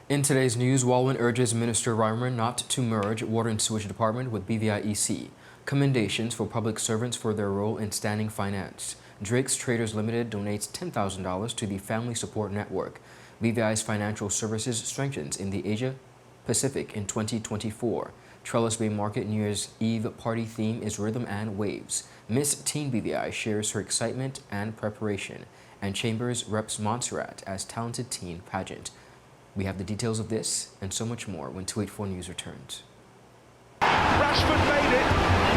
In today's news, WALWYN urges Minister RYMER not to merge Water and Sewage Department with BVIEC. Commendations for public servants for their role in standing finance. Drake's Traders Limited donates $10,000 to the Family Support Network. BVI's financial services strengthens in the Asia Pacific in 2024. Trellis Bay Market New Year's Eve party theme is Rhythm and Waves. Miss Teen BVI shares her excitement and preparation. And Chambers reps Montserrat as talented teen pageant. We have the details of this and so much more when 284 News returns. Rashford made it.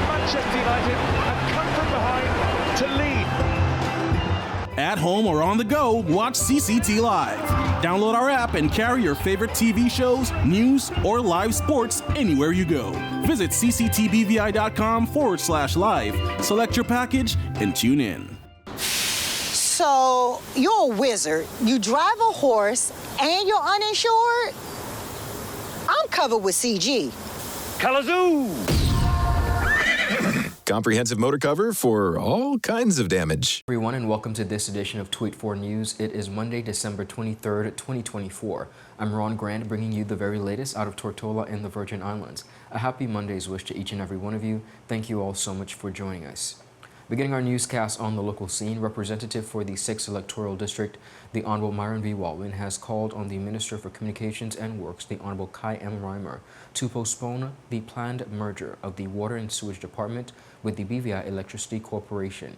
Manchester United have come from behind to lead. At home or on the go, watch CCT Live. Download our app and carry your favorite TV shows, news, or live sports anywhere you go. Visit cctbvi.com/live, select your package, and tune in. So, you're a wizard, you drive a horse, and you're uninsured? I'm covered with CG. Kalazoo! Comprehensive motor cover for all kinds of damage. Everyone, and welcome to this edition of 284 News. It is Monday, December 23rd, 2024. I'm Ron Grant, bringing you the very latest out of Tortola and the Virgin Islands. A happy Monday's wish to each and every one of you. Thank you all so much for joining us. Beginning our newscast on the local scene, Representative for the 6th Electoral District, the Honorable Myron V. WALWYN, has called on the Minister for Communications and Works, the Honorable Kai M. RYMER, to postpone the planned merger of the Water and Sewage Department with the BVI Electricity Corporation.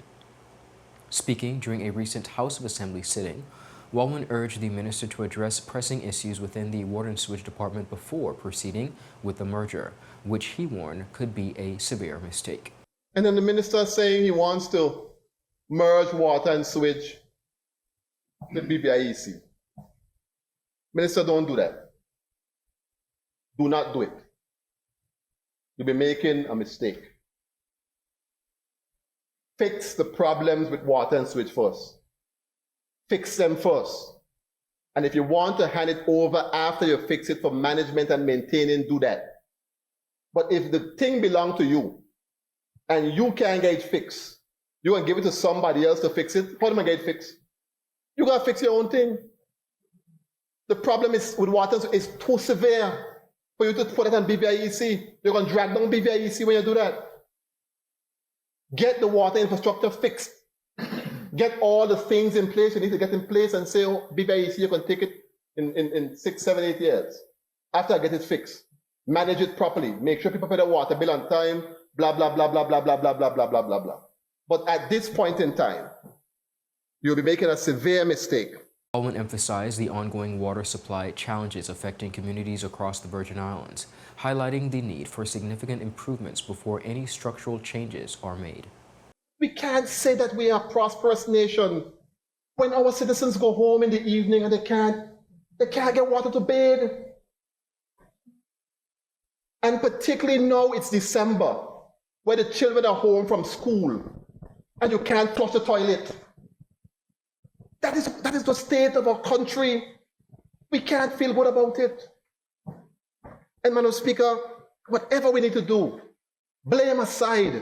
Speaking during a recent House of Assembly sitting, WALWYN urged the minister to address pressing issues within the Water and Sewage Department before proceeding with the merger, which he warned could be a severe mistake. And then the minister is saying he wants to merge water and sewage with BVIEC. Minister, don't do that. Do not do it. You'll be making a mistake. Fix the problems with water and sewage first. Fix them first. And if you want to hand it over after you fix it for management and maintaining, do that. But if the thing belongs to you, and you can't get it fixed, you can give it to somebody else to fix it. How do I get it fixed? You gotta fix your own thing. The problem is with water is too severe for you to put it on BVIEC. You're gonna drag down BVIEC when you do that. Get the water infrastructure fixed. Get all the things in place you need to get in place and say, oh, BVIEC, you can take it in 6, 7, 8 years. After I get it fixed, manage it properly. Make sure people pay their water bill on time. Blah, blah, blah, blah, blah, blah, blah, blah, blah, blah, blah, blah. But at this point in time, you'll be making a severe mistake. WALWYN emphasized the ongoing water supply challenges affecting communities across the Virgin Islands, highlighting the need for significant improvements before any structural changes are made. We can't say that we are a prosperous nation when our citizens go home in the evening and they can't get water to bathe. And particularly now it's December, where the children are home from school and you can't flush the toilet. That is the state of our country. We can't feel good about it. And Madam Speaker, whatever we need to do, blame aside.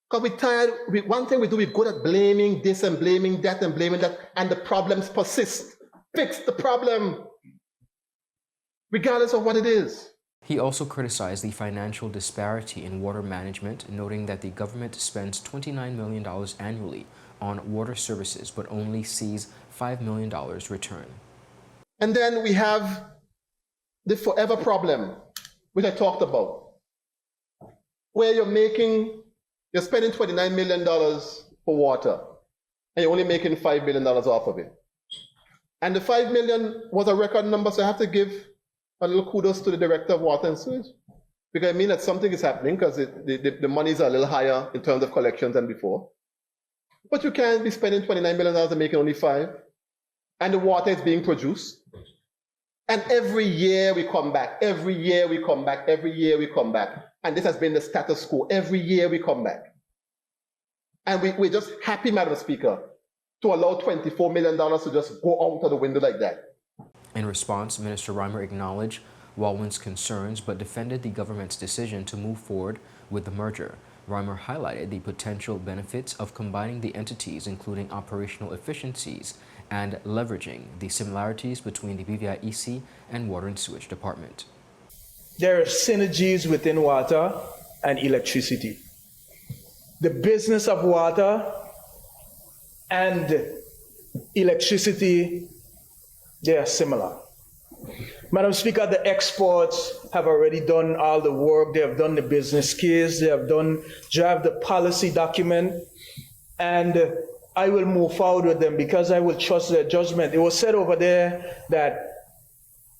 Because we're tired. One thing we do, we're good at blaming this and blaming that and blaming that, and the problems persist. Fix the problem, regardless of what it is. He also criticized the financial disparity in water management, noting that the government spends $29 million annually on water services, but only sees $5 million return. And then we have the forever problem, which I talked about, where you're spending $29 million for water, and you're only making $5 million off of it. And the $5 million was a record number, so I have to give a little kudos to the Director of Water and Sewage, because I mean that something is happening, because the monies are a little higher in terms of collections than before. But you can't be spending $29 million and making only 5. And the water is being produced. And every year we come back, every year we come back, every year we come back. And this has been the status quo. Every year we come back. And we're just happy, Madam Speaker, to allow $24 million to just go out of the window like that. In response, Minister RYMER acknowledged WALWYN's concerns but defended the government's decision to move forward with the merger. RYMER highlighted the potential benefits of combining the entities, including operational efficiencies and leveraging the similarities between the BVIEC and Water and Sewage Department. There are synergies within water and electricity. The business of water and electricity, they are similar. Madam Speaker, the exports have already done all the work. They have done the business case. They have draft the policy document. And I will move forward with them because I will trust their judgment. It was said over there that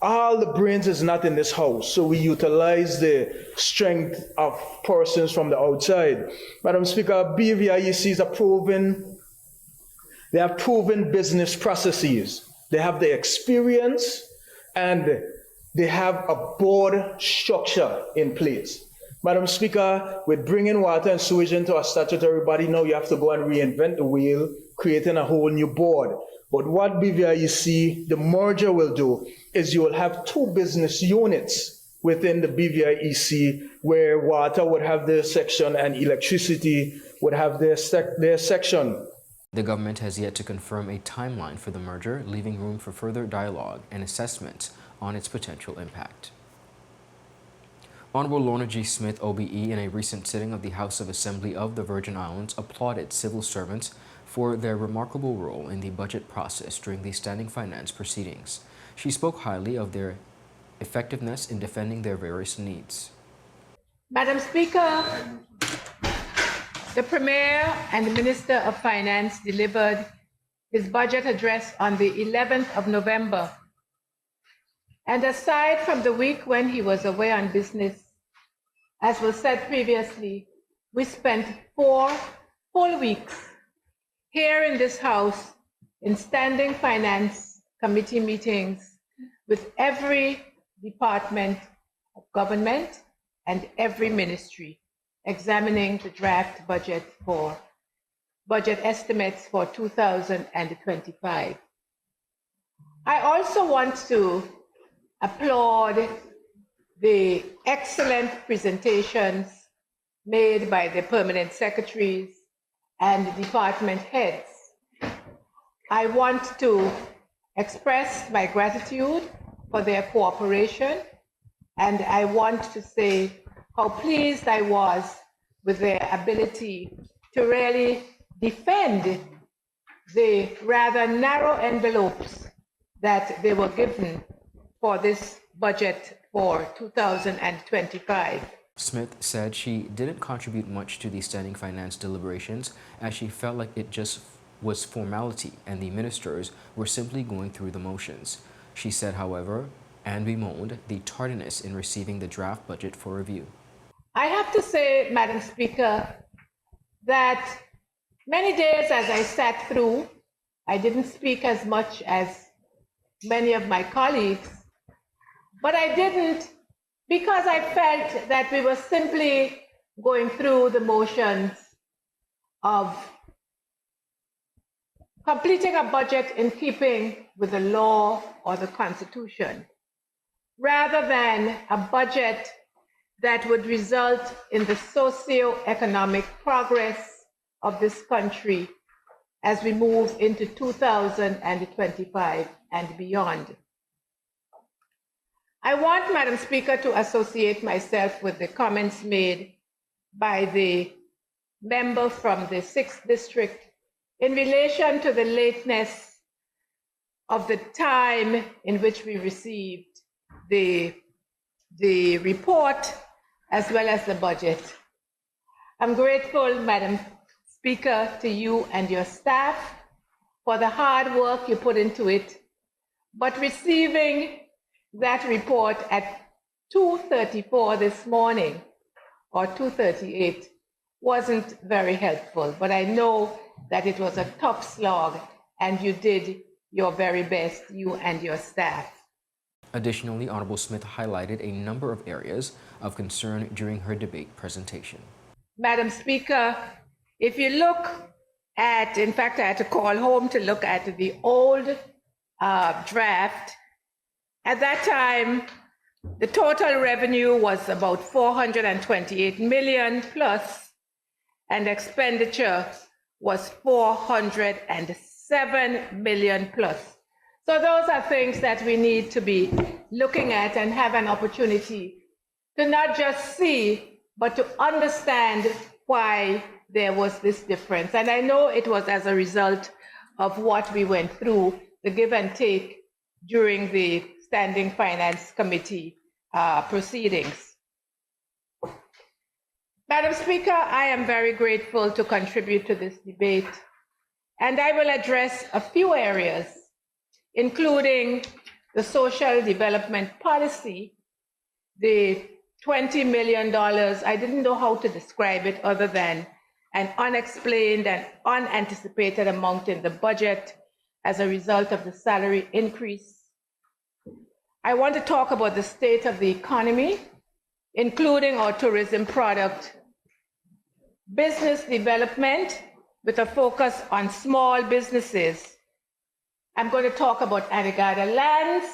all the brains is not in this house, so we utilize the strength of persons from the outside. Madam Speaker, BVIECs they have proven business processes. They have the experience and they have a board structure in place. Madam Speaker, with bringing water and sewage into a statutory body, now you have to go and reinvent the wheel, creating a whole new board. But what BVIEC, the merger will do, is you will have two business units within the BVIEC where water would have their section and electricity would have their section. The government has yet to confirm a timeline for the merger, leaving room for further dialogue and assessment on its potential impact. Honorable Lorna G. Smith, OBE, in a recent sitting of the House of Assembly of the Virgin Islands, applauded civil servants for their remarkable role in the budget process during the standing finance proceedings. She spoke highly of their effectiveness in defending their various needs. Madam Speaker, the Premier and the Minister of Finance delivered his budget address on the 11th of November. And aside from the week when he was away on business, as was said previously, we spent 4 full weeks here in this House in standing finance committee meetings with every department of government and every ministry, examining the draft budget estimates for 2025. I also want to applaud the excellent presentations made by the permanent secretaries and the department heads. I want to express my gratitude for their cooperation, and I want to say how pleased I was with their ability to really defend the rather narrow envelopes that they were given for this budget for 2025. Smith said she didn't contribute much to the standing finance deliberations as she felt like it just was formality and the ministers were simply going through the motions. She said, however, and bemoaned the tardiness in receiving the draft budget for review. I have to say, Madam Speaker, that many days as I sat through, I didn't speak as much as many of my colleagues, but I didn't because I felt that we were simply going through the motions of completing a budget in keeping with the law or the Constitution, rather than a budget that would result in the socio-economic progress of this country as we move into 2025 and beyond. I want, Madam Speaker, to associate myself with the comments made by the member from the 6th District in relation to the lateness of the time in which we received the report as well as the budget. I'm grateful, Madam Speaker, to you and your staff for the hard work you put into it, but receiving that report at 2:34 this morning or 2:38 wasn't very helpful, but I know that it was a tough slog and you did your very best, you and your staff. Additionally, Honorable Smith highlighted a number of areas of concern during her debate presentation. Madam Speaker, if you look at, in fact, I had to call home to look at the old draft. At that time, the total revenue was about 428 million plus, and expenditure was 406 7 million plus. So those are things that we need to be looking at and have an opportunity to not just see, but to understand why there was this difference. And I know it was as a result of what we went through, the give and take during the Standing Finance Committee proceedings. Madam Speaker, I am very grateful to contribute to this debate, and I will address a few areas, including the social development policy, the $20 million. I didn't know how to describe it other than an unexplained and unanticipated amount in the budget as a result of the salary increase. I want to talk about the state of the economy, including our tourism product, business development with a focus on small businesses. I'm going to talk about Anegada lands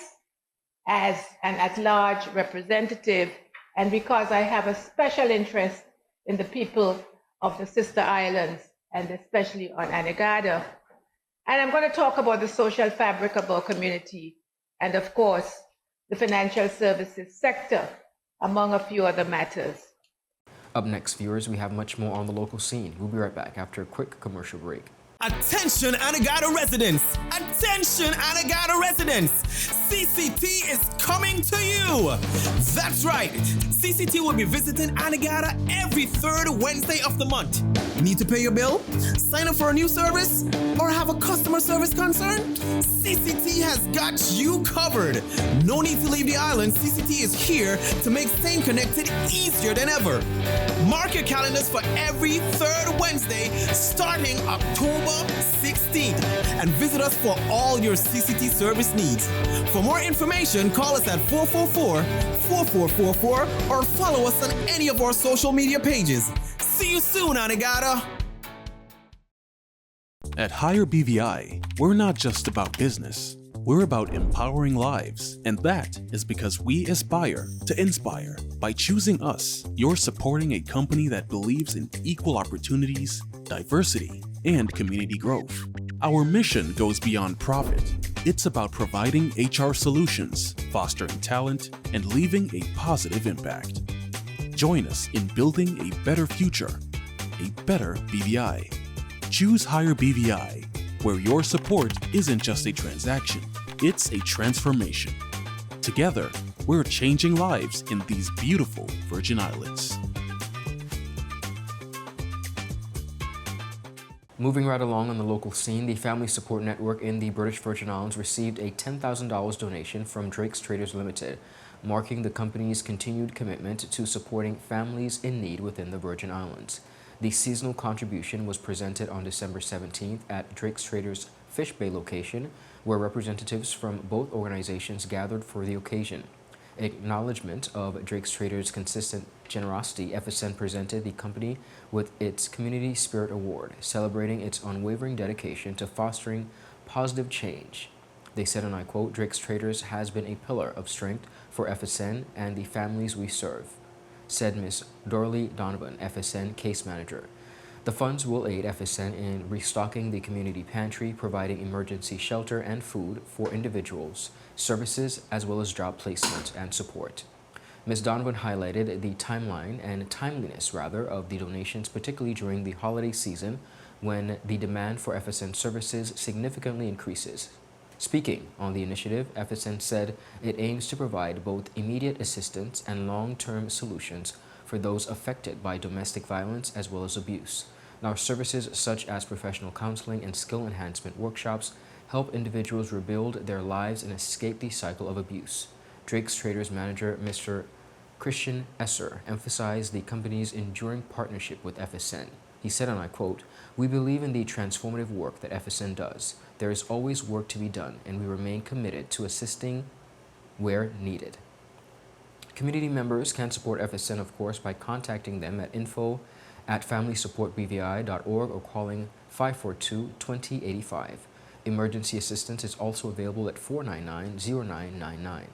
as an at-large representative, and because I have a special interest in the people of the sister islands, and especially on Anegada. And I'm going to talk about the social fabric of our community, and of course, the financial services sector, among a few other matters. Up next, viewers, we have much more on the local scene. We'll be right back after a quick commercial break. Attention Anegada residents! Attention Anegada residents! CCT is coming to you! That's right! CCT will be visiting Anegada every third Wednesday of the month. Need to pay your bill? Sign up for a new service? Or have a customer service concern? CCT has got you covered! No need to leave the island. CCT is here to make staying connected easier than ever. Mark your calendars for every third Wednesday starting October 16th and visit us for all your CCT service needs. For more information, call us at 444-4444 or follow us on any of our social media pages. See you soon, Anegada! At Higher BVI, we're not just about business. We're about empowering lives, and that is because we aspire to inspire. By choosing us, you're supporting a company that believes in equal opportunities, diversity, and community growth. Our mission goes beyond profit. It's about providing HR solutions, fostering talent, and leaving a positive impact. Join us in building a better future, a better BVI. Choose Higher BVI, where your support isn't just a transaction, it's a transformation. Together, we're changing lives in these beautiful Virgin Islands. Moving right along on the local scene, the Family Support Network in the British Virgin Islands received a $10,000 donation from Drake's Traders Limited, marking the company's continued commitment to supporting families in need within the Virgin Islands. The seasonal contribution was presented on December 17th at Drake's Traders Fish Bay location, where representatives from both organizations gathered for the occasion. In acknowledgement of Drake's Traders' consistent generosity, FSN presented the company with its Community Spirit Award, celebrating its unwavering dedication to fostering positive change. They said, and I quote, "Drake's Traders has been a pillar of strength for FSN and the families we serve," said Ms. Dorley Donovan, FSN case manager. The funds will aid FSN in restocking the community pantry, providing emergency shelter and food for individuals, services, as well as job placement and support. Ms. Donovan highlighted the timeline and timeliness, of the donations, particularly during the holiday season when the demand for FSN services significantly increases. Speaking on the initiative, FSN said it aims to provide both immediate assistance and long-term solutions for those affected by domestic violence as well as abuse. Now, services such as professional counseling and skill enhancement workshops help individuals rebuild their lives and escape the cycle of abuse. Drake's Traders manager, Mr. Christian Esser, emphasized the company's enduring partnership with FSN. He said, and I quote, "We believe in the transformative work that FSN does. There is always work to be done, and we remain committed to assisting where needed." Community members can support FSN, of course, by contacting them at info@familysupportbvi.org or calling 542-2085. Emergency assistance is also available at 499-0999.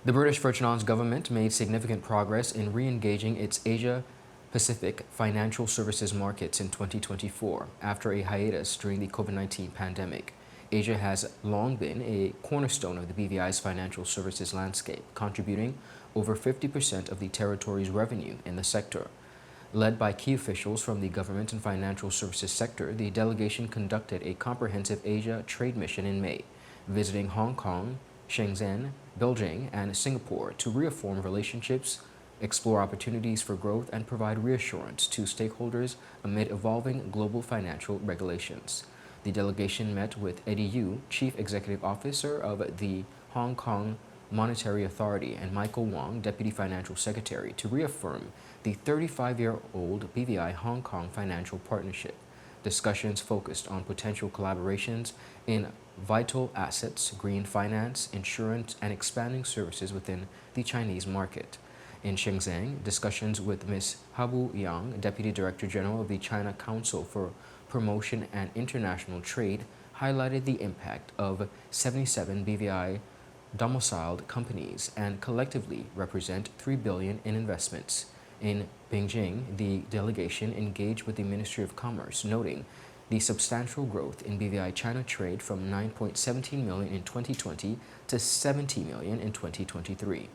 The British Virgin Islands government made significant progress in re-engaging its Asia Pacific financial services markets in 2024. After a hiatus during the COVID-19 pandemic, Asia has long been a cornerstone of the BVI's financial services landscape, contributing over 50% of the territory's revenue in the sector. Led by key officials from the government and financial services sector, the delegation conducted a comprehensive Asia trade mission in May, visiting Hong Kong, Shenzhen, Beijing, and Singapore to reaffirm relationships, explore opportunities for growth, and provide reassurance to stakeholders amid evolving global financial regulations. The delegation met with Eddie Yu, Chief Executive Officer of the Hong Kong Monetary Authority, and Michael Wong, Deputy Financial Secretary, to reaffirm the 35-year-old BVI Hong Kong financial partnership. Discussions focused on potential collaborations in vital assets, green finance, insurance, and expanding services within the Chinese market. In Shenzhen, discussions with Ms. Habu Yang, Deputy Director General of the China Council for Promotion and International Trade, highlighted the impact of 77 BVI domiciled companies and collectively represent $3 billion in investments. In Beijing, the delegation engaged with the Ministry of Commerce, noting the substantial growth in BVI China trade from 9.17 million in 2020 to 70 million in 2023.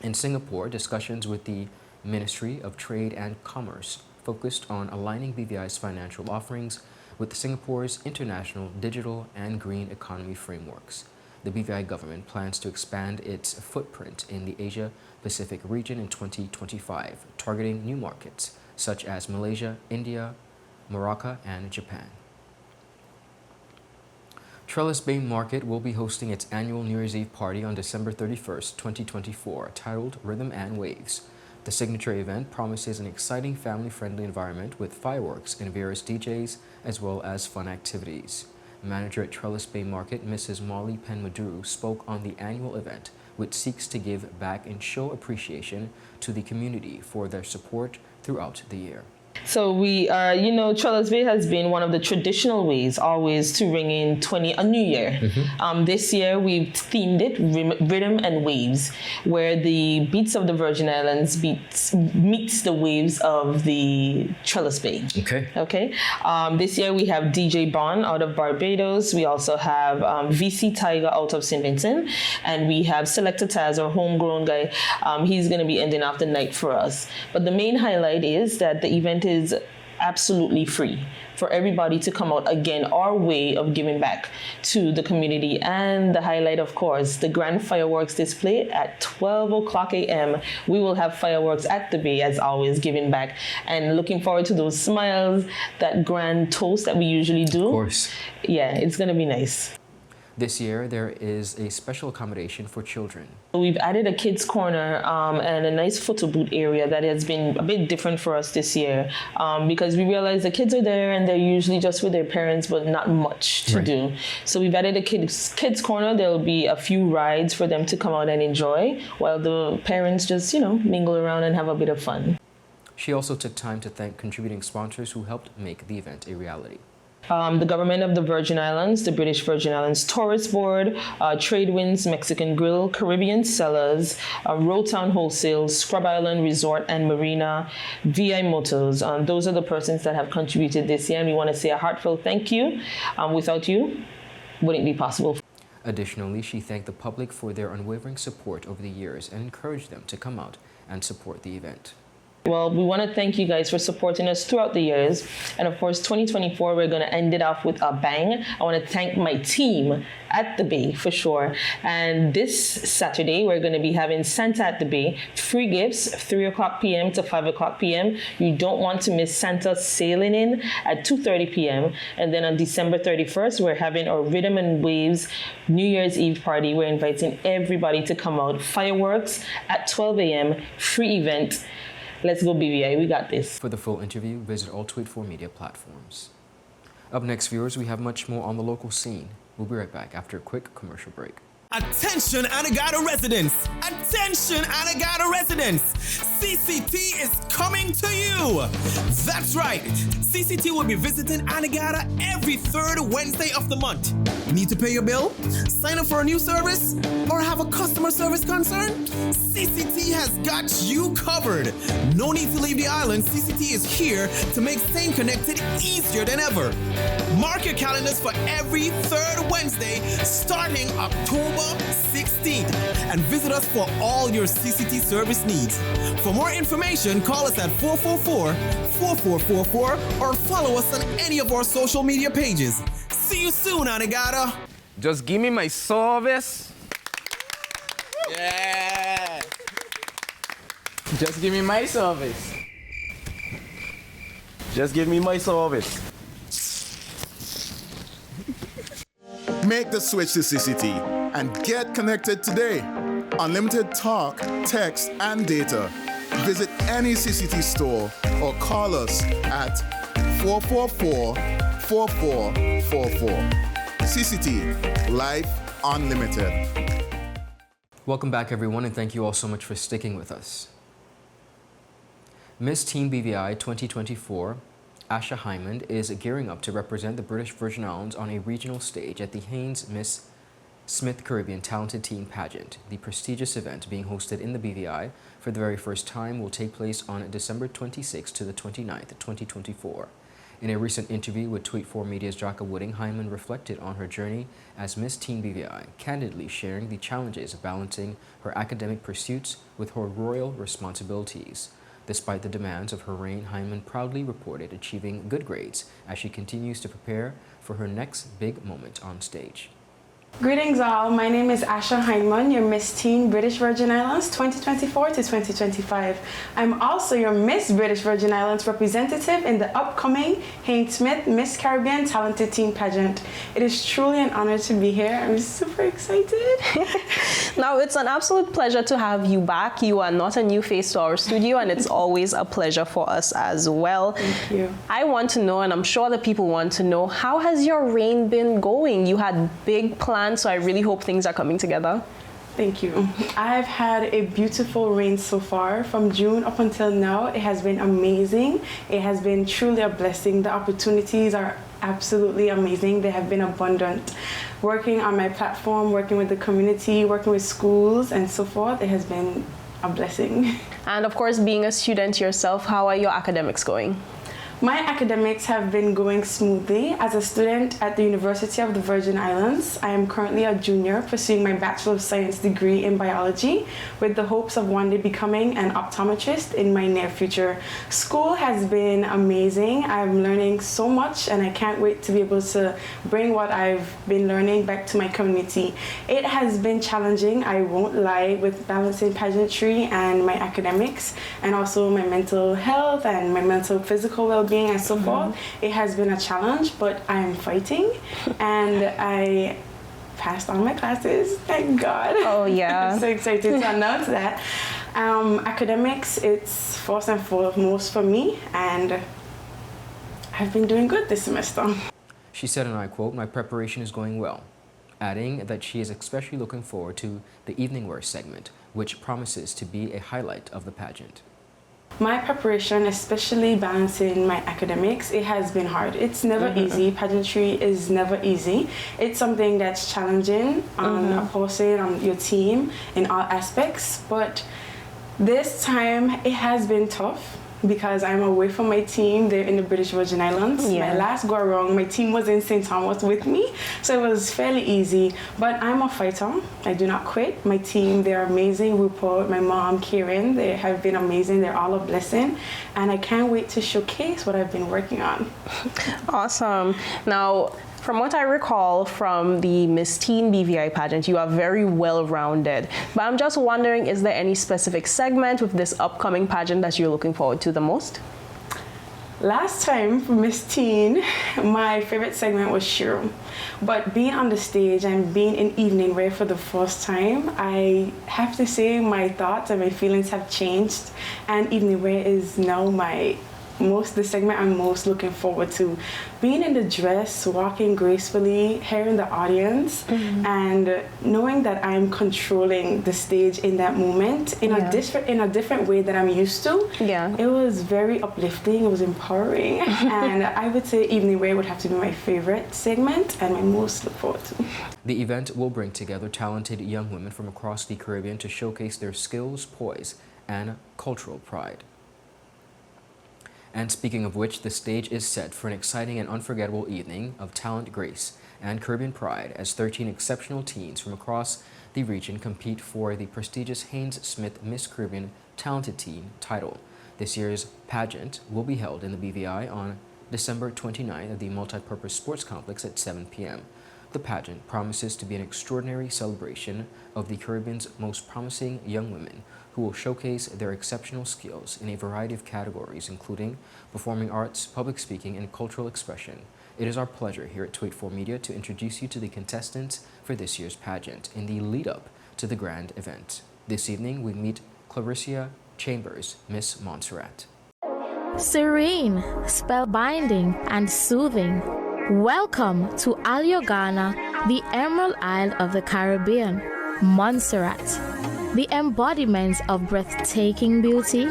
In Singapore, discussions with the Ministry of Trade and Commerce focused on aligning BVI's financial offerings with Singapore's international digital and green economy frameworks. The BVI government plans to expand its footprint in the Asia-Pacific region in 2025, targeting new markets such as Malaysia, India, Morocco, and Japan. TRELLIS Bay Market will be hosting its annual New Year's Eve party on December 31st, 2024, titled Rhythm and Waves. The signature event promises an exciting family-friendly environment with fireworks and various DJs, as well as fun activities. Manager at TRELLIS Bay Market, Mrs. Molly Penmaduru, spoke on the annual event, which seeks to give back and show appreciation to the community for their support throughout the year. So we are, TRELLIS Bay has been one of the traditional ways always to ring in a new year. This year we've themed it Rhythm and Waves, where the beats of the Virgin Islands meets the waves of the TRELLIS Bay. Okay. This year we have DJ Bon out of Barbados. We also have VC Tiger out of St. Vincent, and we have Selector Taz, our homegrown guy. He's going to be ending off the night for us. But the main highlight is that the event is absolutely free for everybody to come out. Again, our way of giving back to the community. And the highlight, of course, the grand fireworks display at 12 o'clock a.m. We will have fireworks at the Bay, as always, giving back. And looking forward to those smiles, that grand toast that we usually do. Of course. Yeah, it's going to be nice. This year, there is a special accommodation for children. We've added a kids' corner and a nice photo booth area that has been a bit different for us this year because we realize the kids are there and they're usually just with their parents, but not much to do. So we've added a kids' corner. There'll be a few rides for them to come out and enjoy while the parents just, mingle around and have a bit of fun. She also took time to thank contributing sponsors who helped make the event a reality. The government of the Virgin Islands, the British Virgin Islands Tourist Board, TradeWinds Mexican Grill, Caribbean Cellars, Roadtown Wholesale, Scrub Island Resort and Marina, VI Motors. Those are the persons that have contributed this year, and we want to say a heartfelt thank you. Without you, wouldn't be possible. Additionally, she thanked the public for their unwavering support over the years and encouraged them to come out and support the event. Well, we want to thank you guys for supporting us throughout the years. And of course, 2024, we're going to end it off with a bang. I want to thank my team at the Bay for sure. And this Saturday, we're going to be having Santa at the Bay. Free gifts, 3 o'clock p.m. to 5 o'clock p.m. You don't want to miss Santa sailing in at 2:30 p.m. And then on December 31st, we're having our Rhythm and Waves New Year's Eve party. We're inviting everybody to come out. Fireworks at 12 a.m. Free event. Let's go BVI, we got this. For the full interview, visit all Tweet4 media platforms. Up next, viewers, we have much more on the local scene. We'll be right back after a quick commercial break. Attention Anegada residents! Attention Anegada residents! CCT is coming to you! That's right! CCT will be visiting Anegada every third Wednesday of the month. Need to pay your bill? Sign up for a new service? Or have a customer service concern? CCT has got you covered! No need to leave the island. CCT is here to make staying connected easier than ever. Mark your calendars for every third Wednesday starting October 16th and visit us for all your CCT service needs. For more information, call us at 444-4444 or follow us on any of our social media pages. See you soon, Anegada. Just give me my service. Yeah. Just give me my service. Just give me my service. Make the switch to CCT and get connected today. Unlimited talk, text, and data. Visit any CCT store or call us at 444-4444. CCT, Life Unlimited. Welcome back, everyone, and thank you all so much for sticking with us. Miss Teen BVI 2024, Asha Hyman, is gearing up to represent the British Virgin Islands on a regional stage at the Haynes Miss Smith Caribbean Talented Teen Pageant. The prestigious event, being hosted in the BVI for the very first time, will take place on December 26th to the 29th, 2024. In a recent interview with Tweet4 Media's Jaka Wooding, Hyman reflected on her journey as Miss Teen BVI, candidly sharing the challenges of balancing her academic pursuits with her royal responsibilities. Despite the demands of her reign, Hyman proudly reported achieving good grades as she continues to prepare for her next big moment on stage. Greetings all, my name is Asha Hyman, your Miss Teen British Virgin Islands 2024 to 2025. I'm also your Miss British Virgin Islands representative in the upcoming Haynes Smith Miss Caribbean Talented Teen Pageant. It is truly an honor to be here. I'm super excited. Now, it's an absolute pleasure to have you back. You are not a new face to our studio, and it's always a pleasure for us as well. Thank you. I want to know, and I'm sure the people want to know, how has your reign been going? You had big plans, so I really hope things are coming together. Thank you. I've had a beautiful reign so far. From June up until now, it has been amazing. It has been truly a blessing. The opportunities are absolutely amazing. They have been abundant. Working on my platform, working with the community, working with schools and so forth, it has been a blessing. And of course, being a student yourself, how are your academics going? My academics have been going smoothly. As a student at the University of the Virgin Islands, I am currently a junior pursuing my Bachelor of Science degree in biology with the hopes of one day becoming an optometrist in my near future. School has been amazing. I'm learning so much and I can't wait to be able to bring what I've been learning back to my community. It has been challenging, I won't lie, with balancing pageantry and my academics and also my mental health and my mental physical well-being and so forth. It has been a challenge, but I am fighting and I passed all my classes, thank God. Oh yeah. I'm so excited to announce that. Academics, it's first and foremost for me, and I've been doing good this semester. She said, and I quote, "My preparation is going well," adding that she is especially looking forward to the evening wear segment, which promises to be a highlight of the pageant. My preparation, especially balancing my academics, it has been hard. It's never easy. Pageantry is never easy. It's something that's challenging on a person, on your team, in all aspects. But this time, it has been tough because I'm away from my team. They're in the British Virgin Islands. Yeah. My last go around, my team was in St. Thomas with me, so it was fairly easy. But I'm a fighter. I do not quit. My team, they're amazing. Rupert, my mom, Kieran, they have been amazing. They're all a blessing. And I can't wait to showcase what I've been working on. Awesome. Now, from what I recall from the Miss Teen BVI pageant, you are very well-rounded. But I'm just wondering, is there any specific segment with this upcoming pageant that you're looking forward to the most? Last time for Miss Teen, my favorite segment was Shiro. But being on the stage and being in evening wear for the first time, I have to say my thoughts and my feelings have changed. And evening wear is now my the segment I'm most looking forward to. Being in the dress, walking gracefully, hearing the audience, and knowing that I'm controlling the stage in that moment in a different way that I'm used to. Yeah. It was very uplifting, it was empowering, and I would say Evening Wear would have to be my favorite segment and my most look forward to. The event will bring together talented young women from across the Caribbean to showcase their skills, poise, and cultural pride. And speaking of which, the stage is set for an exciting and unforgettable evening of talent, grace, and Caribbean pride as 13 exceptional teens from across the region compete for the prestigious Haynes Smith Miss Caribbean Talented Teen title. This year's pageant will be held in the BVI on December 29th at the Multipurpose Sports Complex at 7 p.m. The pageant promises to be an extraordinary celebration of the Caribbean's most promising young women who will showcase their exceptional skills in a variety of categories, including performing arts, public speaking, and cultural expression. It is our pleasure here at 284 Media to introduce you to the contestants for this year's pageant in the lead-up to the grand event. This evening, we meet Clarissa Chambers, Miss Montserrat. Serene, spellbinding, and soothing. Welcome to Alyogana, the Emerald Isle of the Caribbean, Montserrat, the embodiment of breathtaking beauty,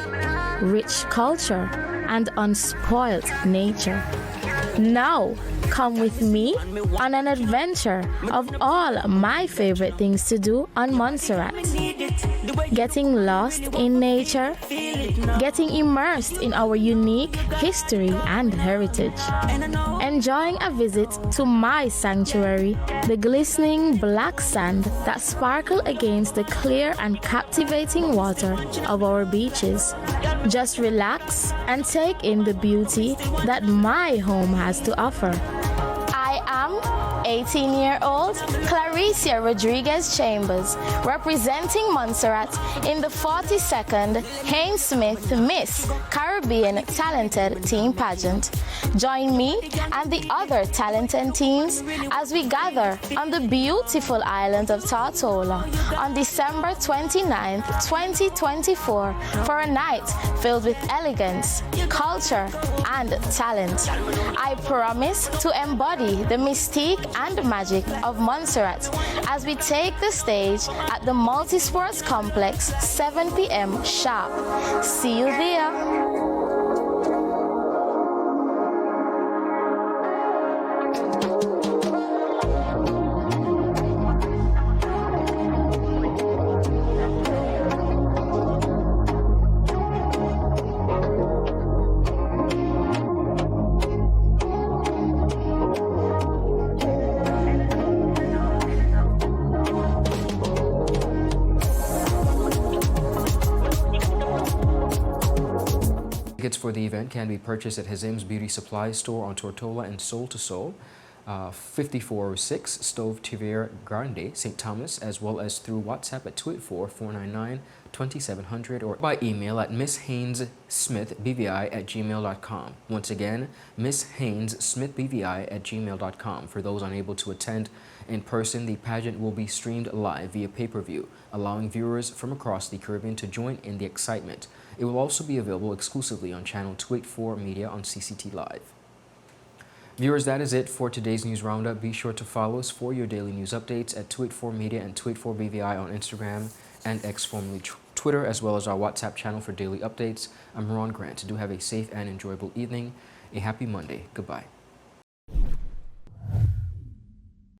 rich culture, and unspoiled nature. Now, come with me on an adventure of all my favorite things to do on Montserrat. Getting lost in nature, getting immersed in our unique history and heritage, enjoying a visit to my sanctuary, the glistening black sand that sparkle against the clear and captivating water of our beaches. Just relax and take in the beauty that my home has to offer. I am 18-year-old Clarissa Rodriguez Chambers, representing Montserrat in the 42nd Haynes Smith Miss Caribbean Talented Teen Pageant. Join me and the other talented teens as we gather on the beautiful island of Tortola on December 29th, 2024 for a night filled with elegance, culture, and talent. I promise to embody the mystique and magic of Montserrat as we take the stage at the Multisports Complex, 7 p.m. sharp. See you there. Tickets for the event can be purchased at Hazim's Beauty Supply Store on Tortola and Soul to Soul, 5406 Stove Tivier Grande, St. Thomas, as well as through WhatsApp at 284-499-2700 or by email at misshainesmithbvi@gmail.com. Once again, misshainesmithbvi@gmail.com. For those unable to attend in person, the pageant will be streamed live via pay-per-view, allowing viewers from across the Caribbean to join in the excitement. It will also be available exclusively on channel 284 Media on CCT Live. Viewers, that is it for today's news roundup. Be sure to follow us for your daily news updates at 284 Media and 284 BVI on Instagram and X, formerly Twitter, as well as our WhatsApp channel for daily updates. I'm Ron Grant. Do have a safe and enjoyable evening. A happy Monday. Goodbye.